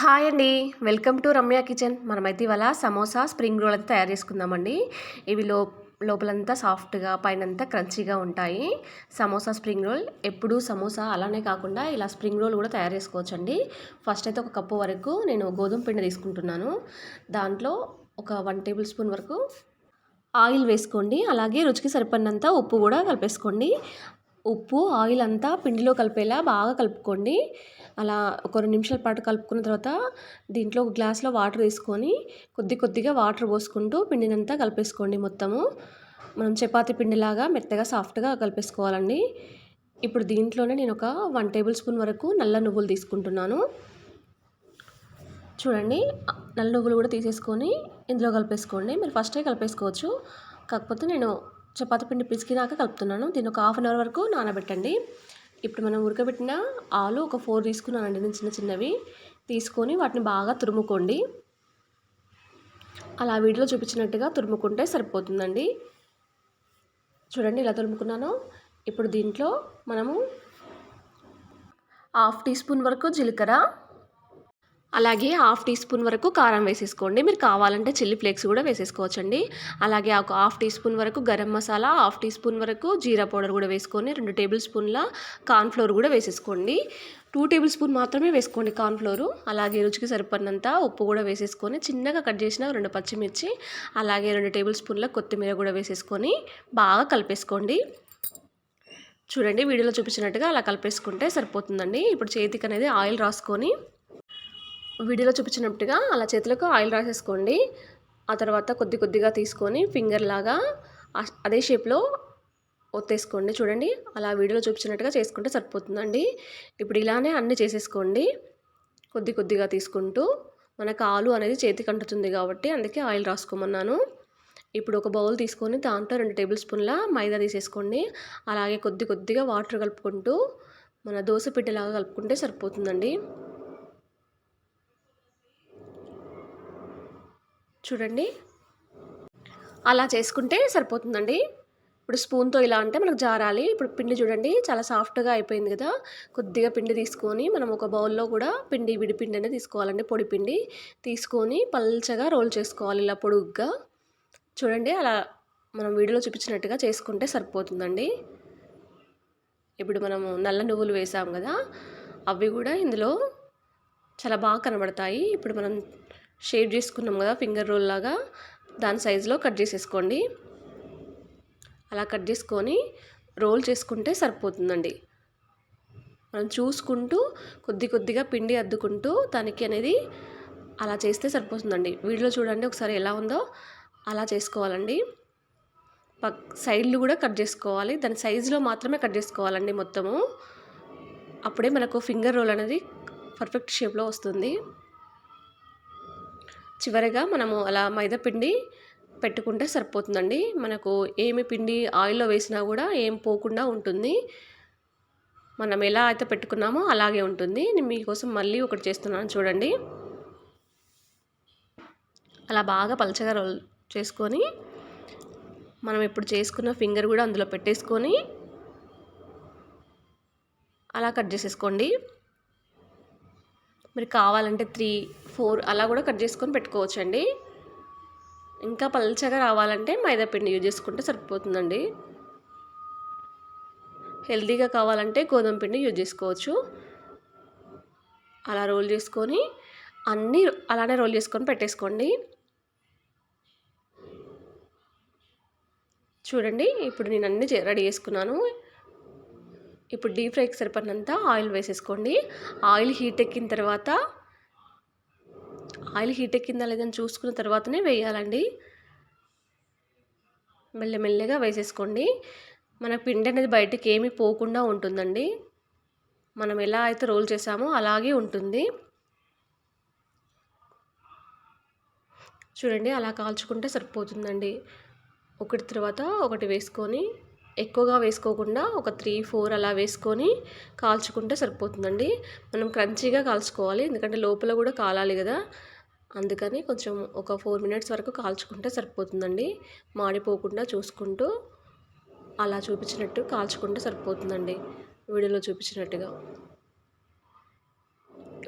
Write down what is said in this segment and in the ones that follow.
Hi అండి. Welcome to Ramya kitchen. మనమైతే ఇవాళ సమోసా, స్ప్రింగ్ రోల్ అయితే తయారు చేసుకుందామండి. ఇవి లోపలంతా సాఫ్ట్‌గా, పైనంతా క్రంచీగా ఉంటాయి. సమోసా, స్ప్రింగ్ రోల్ ఎప్పుడూ సమోసా అలానే కాకుండా ఇలా స్ప్రింగ్ రోల్ కూడా తయారు చేసుకోవచ్చండి. ఫస్ట్ అయితే ఒక కప్పు వరకు నేను గోధుమ పిండి తీసుకుంటున్నాను. దాంట్లో ఒక 1 టేబుల్ స్పూన్ వరకు ఆయిల్ వేసుకోండి. అలాగే రుచికి సరిపడినంత ఉప్పు కూడా కలిపేసుకోండి. ఉప్పు, ఆయిల్ అంతా పిండిలో కలిపేలా బాగా కలుపుకోండి. అలా ఒక 2 నిమిషాల పాటు కలుపుకున్న తర్వాత దీంట్లో ఒక గ్లాస్‌లో వాటర్ వేసుకొని కొద్దిగా వాటర్ పోసుకుంటూ పిండినంతా కలిపేసుకోండి మొత్తము. మనం చపాతీ పిండిలాగా మెత్తగా సాఫ్ట్‌గా కలిపేసుకోవాలండి. ఇప్పుడు దీంట్లోనే నేను ఒక 1 టేబుల్ స్పూన్ వరకు నల్ల నువ్వులు తీసుకుంటున్నాను. చూడండి, నల్ల నువ్వులు కూడా తీసేసుకొని ఇందులో కలిపేసుకోండి. మీరు ఫస్టే కలిపేసుకోవచ్చు. కాకపోతే నేను చపాతీ పిండి పిసికినాక కలుపుతున్నాను. దీన్ని ఒక హాఫ్ అన్ అవర్ వరకు నానబెట్టండి. ఇప్పుడు మనం ఉడకబెట్టిన ఆలు ఒక 4 తీసుకున్నానండి నేను, చిన్నవి తీసుకొని వాటిని బాగా తురుముకోండి. అలా వీడియోలో చూపించినట్టుగా తురుముకుంటే సరిపోతుందండి. చూడండి, ఇలా తురుముకున్నాను. ఇప్పుడు దీంట్లో మనము హాఫ్ టీ స్పూన్ వరకు జీలకర్ర, అలాగే హాఫ్ టీ స్పూన్ వరకు కారం వేసేసుకోండి. మీరు కావాలంటే చిల్లీ ఫ్లేక్స్ కూడా వేసేసుకోవచ్చండి. అలాగే ఒక హాఫ్ టీ స్పూన్ వరకు garam masala, half teaspoon వరకు జీరా పౌడర్ కూడా వేసుకొని 2 టేబుల్ స్పూన్ల కార్న్‌ఫ్లోర్ కూడా వేసేసుకోండి. 2 టేబుల్ స్పూన్ మాత్రమే వేసుకోండి కార్న్‌ఫ్లోరు. అలాగే రుచికి సరిపడినంత ఉప్పు కూడా వేసేసుకొని చిన్నగా కట్ చేసిన 2 పచ్చిమిర్చి, అలాగే 2 టేబుల్ స్పూన్ల కొత్తిమీర కూడా వేసేసుకొని బాగా కలిపేసుకోండి. చూడండి, వీడియోలో చూపించినట్టుగా అలా కలిపేసుకుంటే సరిపోతుందండి. ఇప్పుడు చేతికి అనేది ఆయిల్ రాసుకొని వీడియోలో చూపించినట్టుగా అలా చేతులకు ఆయిల్ రాసేసుకోండి. ఆ తర్వాత కొద్దిగా తీసుకొని ఫింగర్ లాగా అదే షేప్లో ఒత్తేసుకోండి. చూడండి, అలా వీడియోలో చూపించినట్టుగా చేసుకుంటే సరిపోతుందండి. ఇప్పుడు ఇలానే అన్నీ చేసేసుకోండి. కొద్దిగా తీసుకుంటూ మనకు ఆలు అనేది చేతికి అంటుతుంది కాబట్టి అందుకే ఆయిల్ రాసుకోమన్నాను. ఇప్పుడు ఒక బౌల్ తీసుకొని దాంట్లో 2 టేబుల్ స్పూన్ల మైదా తీసేసుకోండి. అలాగే కొద్దిగా వాటర్ కలుపుకుంటూ మన దోశ పిండిలాగా కలుపుకుంటే సరిపోతుందండి. చూడండి, అలా చేసుకుంటే సరిపోతుందండి. ఇప్పుడు స్పూన్తో ఇలా అంటే మనకు జారాలి. ఇప్పుడు పిండి చూడండి చాలా సాఫ్ట్గా అయిపోయింది కదా. కొద్దిగా పిండి తీసుకొని మనం ఒక బౌల్లో కూడా విడి పిండి అనేది తీసుకోవాలండి. పొడి పిండి తీసుకొని పల్చగా రోల్ చేసుకోవాలి ఇలా పొడుగ్గా. చూడండి, అలా మనం వీడియోలో చూపించినట్టుగా చేసుకుంటే సరిపోతుందండి. ఇప్పుడు మనము నల్ల నువ్వులు వేసాం కదా, అవి కూడా ఇందులో చాలా బాగా కనబడతాయి. ఇప్పుడు మనం షేప్ చేసుకున్నాం కదా ఫింగర్ రోల్ లాగా, దాని సైజులో కట్ చేసేసుకోండి. అలా కట్ చేసుకొని రోల్ చేసుకుంటే సరిపోతుందండి. మనం చూసుకుంటూ కొద్దిగా పిండి అద్దుకుంటూ దానికి అనేది అలా చేస్తే సరిపోతుందండి. వీడియోలో చూడండి ఒకసారి ఎలా ఉందో అలా చేసుకోవాలండి. సైడ్లు కూడా కట్ చేసుకోవాలి. దాని సైజులో మాత్రమే కట్ చేసుకోవాలండి మొత్తము. అప్పుడే మనకు ఫింగర్ రోల్ అనేది పర్ఫెక్ట్ షేప్లో వస్తుంది. చివరిగా మనము అలా మైదా పిండి పెట్టుకుంటే సరిపోతుందండి. మనకు ఏమి పిండి ఆయిల్లో వేసినా కూడా ఏం పోకుండా ఉంటుంది. మనం ఎలా అయితే పెట్టుకున్నామో అలాగే ఉంటుంది. నేను మీకోసం మళ్ళీ ఒకటి చేస్తున్నాను చూడండి. అలా బాగా పలచగా రోల్ చేసుకొని మనం ఇప్పుడు చేసుకున్న ఫింగర్ కూడా అందులో పెట్టేసుకొని అలా కట్ చేసేసుకోండి. మీరు కావాలంటే 3, 4 అలా కూడా కట్ చేసుకొని పెట్టుకోవచ్చండి. ఇంకా పల్చగా రావాలంటే మైదా పిండి యూజ్ చేసుకుంటే సరిపోతుందండి. హెల్తీగా కావాలంటే గోధుమ పిండి యూజ్ చేసుకోవచ్చు. అలా రోల్ చేసుకొని అన్నీ అలానే రోల్ చేసుకొని పెట్టేసుకోండి. చూడండి, ఇప్పుడు నేను అన్నీ రెడీ చేసుకున్నాను. ఇప్పుడు డీప్ ఫ్రైకి సరిపడినంత ఆయిల్ వేసేసుకోండి. ఆయిల్ హీట్ ఎక్కిందా లేదని చూసుకున్న తర్వాతనే వేయాలండి. మెల్లగా వేసేసుకోండి. మన పిండి అనేది బయటికి ఏమీ పోకుండా ఉంటుందండి. మనం ఎలా అయితే రోల్ చేసామో అలాగే ఉంటుంది. చూడండి, అలా కాల్చుకుంటే సరిపోతుందండి. ఒకటి తర్వాత ఒకటి వేసుకొని ఎక్కువగా వేసుకోకుండా ఒక 3, 4 అలా వేసుకొని కాల్చుకుంటే సరిపోతుందండి. మనం క్రంచీగా కాల్చుకోవాలి, ఎందుకంటే లోపల కూడా కాలాలి కదా. అందుకని కొంచెం ఒక 4 మినిట్స్ వరకు కాల్చుకుంటే సరిపోతుందండి. మాడిపోకుండా చూసుకుంటూ అలా చూపించినట్టు కాల్చుకుంటే సరిపోతుందండి, వీడియోలో చూపించినట్టుగా.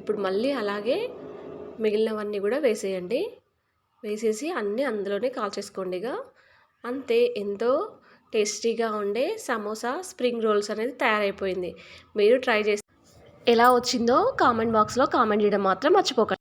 ఇప్పుడు మళ్ళీ అలాగే మిగిలినవన్నీ కూడా వేసేయండి. వేసేసి అన్నీ అందులోనే కాల్చేసుకోండి ఇక. అంతే, ఎంతో టేస్టీగా ఉండే సమోసా స్ప్రింగ్ రోల్స్ అనేది తయారైపోయింది. మీరు ట్రై చేసి ఎలా వచ్చిందో కామెంట్ బాక్స్లో కామెంట్ చేయడం మాత్రం మర్చిపోకండి.